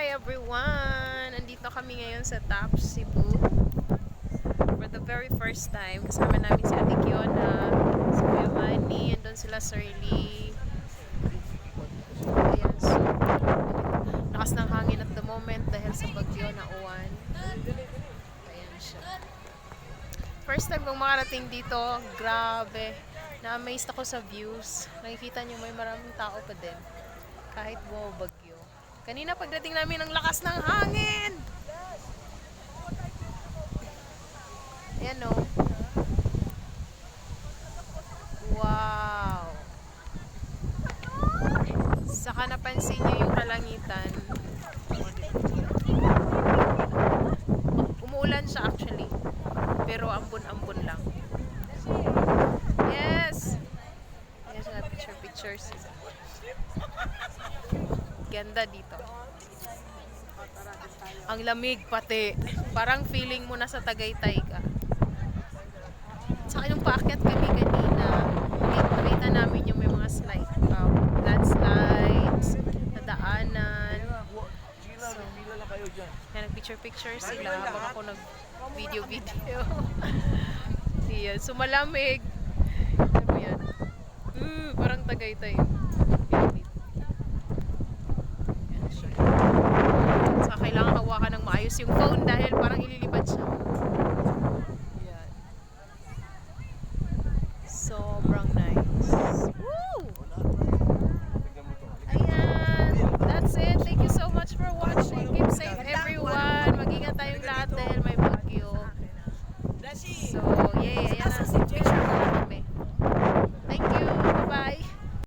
Hi everyone! Andito kami ngayon sa Top Cebu for the very first time. Kasama namin si Ate Kiona, si Kuya Manny, andun sila Sirly. Ayan, so lakas ng hangin at the moment dahil sa bagyo na uwan. Ayan siya. First time kong makarating dito, grabe. Na-amazed ako sa views. Nakikita nyo may maraming tao pa din. Kahit bumabagyo. Kanina pagdating namin ang lakas ng hangin! Ayan o. Wow! Saka napansin nyo yung kalangitan. Umuulan siya actually. Pero ambon-ambon lang. Yes! Ayan siya, pictures. Ganda dito. Ang lamig pati. Parang feeling mo nasa Tagaytay ka. Saka yung paakyat kami kanina, nakita namin yung may mga landslides, nadaanan. So, nagpicture-picture sila habang ako nag-video. Yan. So, malamig. Ano mo yan? Parang Tagaytay. Yan siya. Saka kailangan hawakan ng maayos yung phone dahil parang ililipad siya.